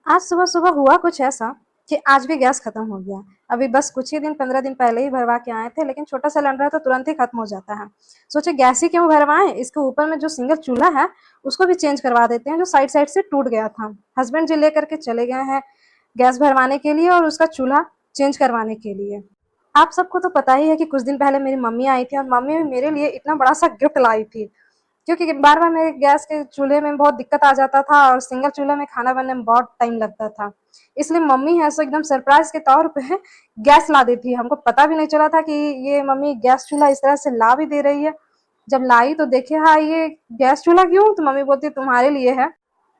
आज सुबह सुबह हुआ कुछ ऐसा कि आज भी गैस खत्म हो गया। अभी बस कुछ ही दिन 15 दिन पहले ही भरवा के आए थे, लेकिन छोटा सिलेंडर है तो तुरंत ही खत्म हो जाता है। सोचे गैस ही क्यों भरवाएं, इसके ऊपर में जो सिंगल चूल्हा है उसको भी चेंज करवा देते हैं, जो साइड साइड से टूट गया था। हस्बैंड जी लेकर के चले गए हैं गैस भरवाने के लिए और उसका चूल्हा चेंज करवाने के लिए। आप सबको तो पता ही है कि कुछ दिन पहले मेरी मम्मी आई थी और मम्मी मेरे लिए इतना बड़ा सा गिफ्ट लाई थी, क्योंकि बार बार मेरे गैस के चूल्हे में बहुत दिक्कत आ जाता था और सिंगल चूल्हे में खाना बनने में बहुत टाइम लगता था। इसलिए मम्मी है सो एकदम सरप्राइज के तौर पे गैस ला दी थी। हमको पता भी नहीं चला था कि ये मम्मी गैस चूल्हा इस तरह से ला भी दे रही है। जब लाई तो देखे हाँ ये गैस चूल्हा क्यों, तो मम्मी बोलती तुम्हारे लिए है।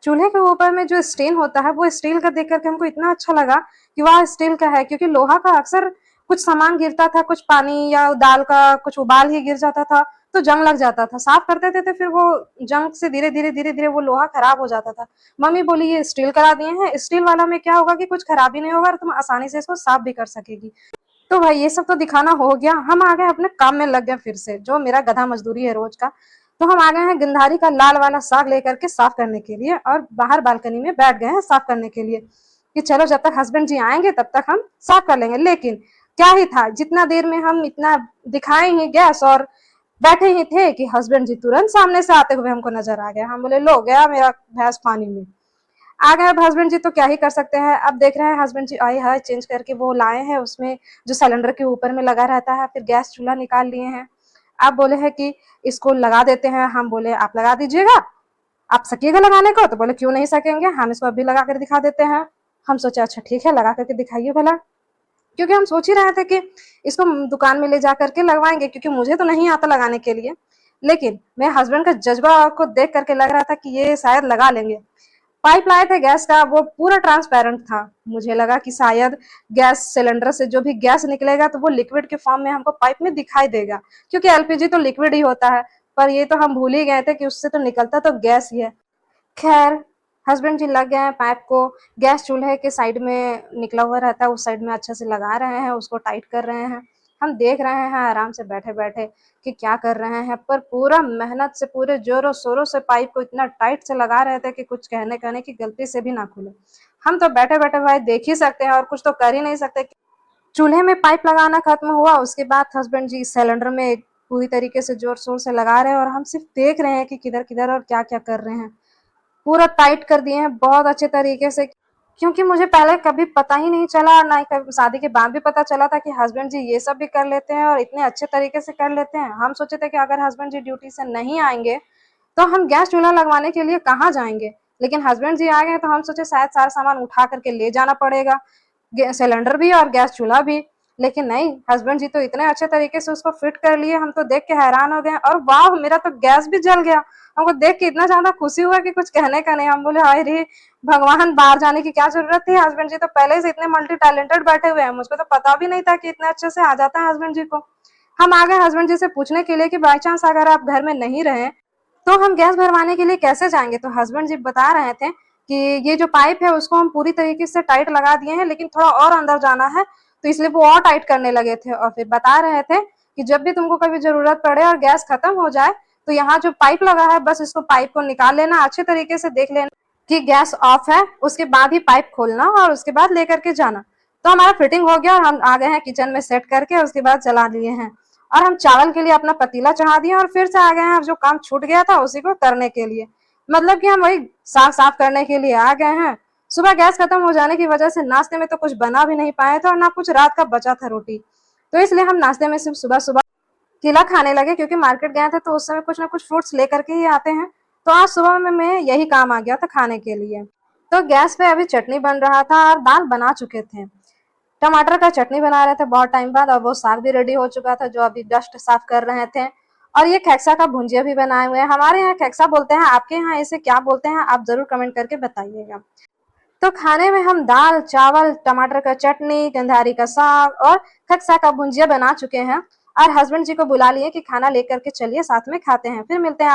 चूल्हे के ऊपर में जो स्टेन होता है वो स्टील का देख करके हमको इतना अच्छा लगा कि वह स्टील का है, क्योंकि लोहा का अक्सर कुछ सामान गिरता था, कुछ पानी या दाल का कुछ उबाल ही गिर जाता था तो जंग लग जाता था। साफ करते थे तो फिर वो जंग से धीरे धीरे वो लोहा खराब हो जाता था। मम्मी बोली ये स्टील करा दिए हैं, स्टील वाला में क्या होगा कि कुछ खराबी नहीं होगा और तुम आसानी से इसको साफ भी कर सकेगी। तो भाई ये सब तो दिखाना हो गया, हम आ गए अपने काम में लग गए फिर से, जो मेरा गधा मजदूरी है रोज का। तो हम आ गए हैं गिंधारी का लाल वाला साग लेकर के साफ करने के लिए और बाहर बालकनी में बैठ गए हैं साफ करने के लिए कि चलो जब तक हस्बैंड जी आएंगे तब तक हम साफ कर लेंगे। लेकिन क्या ही था, जितना देर में हम इतना दिखाए ही गैस और बैठे ही थे कि हस्बैंड जी तुरंत सामने से आते हुए हमको नजर आ गया। हम बोले लो गया मेरा भैंस पानी में। आ गए अब हस्बैंड जी तो क्या ही कर सकते हैं। अब देख रहे हैं हस्बैंड जी आए है चेंज करके वो लाए हैं, उसमें जो सिलेंडर के ऊपर में लगा रहता है, फिर गैस चूल्हा निकाल लिए हैं। आप बोले हैं कि इसको लगा देते हैं। हम बोले आप लगा दीजिएगा, आप सकिएगा लगाने को, तो बोले क्यों नहीं सकेंगे, हम इसको अभी लगा कर दिखा देते हैं। हम सोचे अच्छा ठीक है लगा करके दिखाइए भला, क्योंकि हम सोच ही रहे थे कि इसको दुकान में ले जा करके लगवाएंगे, क्योंकि मुझे तो नहीं आता लगाने के लिए, लेकिन मेरे हस्बैंड का जज्बा को देख करके लग रहा था कि ये शायद लगा लेंगे। पाइप लाए थे गैस का, वो पूरा ट्रांसपेरेंट था। मुझे लगा कि शायद गैस सिलेंडर से जो भी गैस निकलेगा तो वो लिक्विड के फॉर्म में हमको पाइप में दिखाई देगा, क्योंकि एलपीजी तो लिक्विड ही होता है। पर ये तो हम भूल ही गए थे कि उससे तो निकलता तो गैस ही है। खैर हस्बैंड जी लग गए हैं पाइप को, गैस चूल्हे के साइड में निकला हुआ रहता है उस साइड में अच्छे से लगा रहे हैं, उसको टाइट कर रहे हैं। हम देख रहे हैं आराम से बैठे बैठे कि क्या कर रहे हैं, पर पूरा मेहनत से पूरे जोरों शोरों से पाइप को इतना टाइट से लगा रहे थे कि कुछ कहने कहने की गलती से भी ना खुले। हम तो बैठे बैठे भाई देख ही सकते हैं और कुछ तो कर ही नहीं सकते। चूल्हे में पाइप लगाना खत्म हुआ, उसके बाद हस्बैंड जी सिलेंडर में पूरी तरीके से जोर शोर से लगा रहे हैं और हम सिर्फ देख रहे हैं कि किधर किधर और क्या क्या कर रहे हैं। पूरा टाइट कर दिए हैं बहुत अच्छे तरीके से, क्योंकि मुझे पहले कभी पता ही नहीं चला, ना ही कभी शादी के बाद भी पता चला था कि हस्बैंड जी ये सब भी कर लेते हैं और इतने अच्छे तरीके से कर लेते हैं। हम सोचे थे कि अगर हस्बैंड जी ड्यूटी से नहीं आएंगे तो हम गैस चूल्हा लगवाने के लिए कहाँ जाएंगे, लेकिन हस्बैंड जी आ गए तो हम सोचे शायद सारा सामान उठा करके ले जाना पड़ेगा, सिलेंडर भी और गैस चूल्हा भी। लेकिन नहीं, हस्बैंड जी तो इतने अच्छे तरीके से उसको फिट कर लिए, हम तो देख के हैरान हो गए और वाह मेरा तो गैस भी जल गया। हमको देख के इतना ज्यादा खुशी हुआ कि कुछ कहने का नहीं। हम बोले हाय रे भगवान, बाहर जाने की क्या जरूरत थी, हस्बैंड जी तो पहले से इतने मल्टी टैलेंटेड बैठे हुए हैं, मुझको तो पता भी नहीं था कि इतने अच्छे से आ जाता है हस्बैंड जी को। हम आ गए हस्बैंड जी से पूछने के लिए कि बाई चांस अगर आप घर में नहीं रहे तो हम गैस भरवाने के लिए कैसे जाएंगे। तो हस्बैंड जी बता रहे थे कि ये जो पाइप है उसको हम पूरी तरीके से टाइट लगा दिए हैं, लेकिन थोड़ा और अंदर जाना है तो इसलिए वो और टाइट करने लगे थे। और फिर बता रहे थे कि जब भी तुमको कभी जरूरत पड़े और गैस खत्म हो जाए तो यहाँ जो पाइप लगा है बस इसको पाइप को निकाल लेना, अच्छे तरीके से देख लेना कि गैस ऑफ है, उसके बाद ही पाइप खोलना और उसके बाद लेकर के जाना। तो हमारा फिटिंग हो गया और हम आ गए हैं किचन में सेट करके, उसके बाद चला लिए हैं और हम चावल के लिए अपना पतीला चढ़ा दिए और फिर से आ गए हैं जो काम छूट गया था उसी को करने के लिए। मतलब कि हम वही साग साफ करने के लिए आ गए हैं। सुबह गैस खत्म हो जाने की वजह से नाश्ते में तो कुछ बना भी नहीं पाए थे और ना कुछ रात का बचा था रोटी, तो इसलिए हम नाश्ते में सिर्फ सुबह सुबह केला खाने लगे, क्योंकि मार्केट गए थे तो उस समय कुछ ना कुछ फ्रूट्स लेकर के ही आते हैं। तो आज सुबह में मैं यही काम आ गया था खाने के लिए। तो गैस पे अभी चटनी बन रहा था और दाल बना चुके थे, टमाटर का चटनी बना रहे थे बहुत टाइम बाद, और वो साग भी रेडी हो चुका था जो अभी जस्ट साफ कर रहे थे। और ये खेक्सा का भुंजिया भी बनाए हुए हैं, हमारे यहाँ खेक्सा बोलते हैं, आपके यहाँ इसे क्या बोलते हैं आप जरूर कमेंट करके बताइएगा। तो खाने में हम दाल चावल टमाटर का चटनी गंधारी का साग और खक्सा का भुंजिया बना चुके हैं और हस्बैंड जी को बुला लिए कि खाना लेकर के चलिए साथ में खाते हैं, फिर मिलते हैं।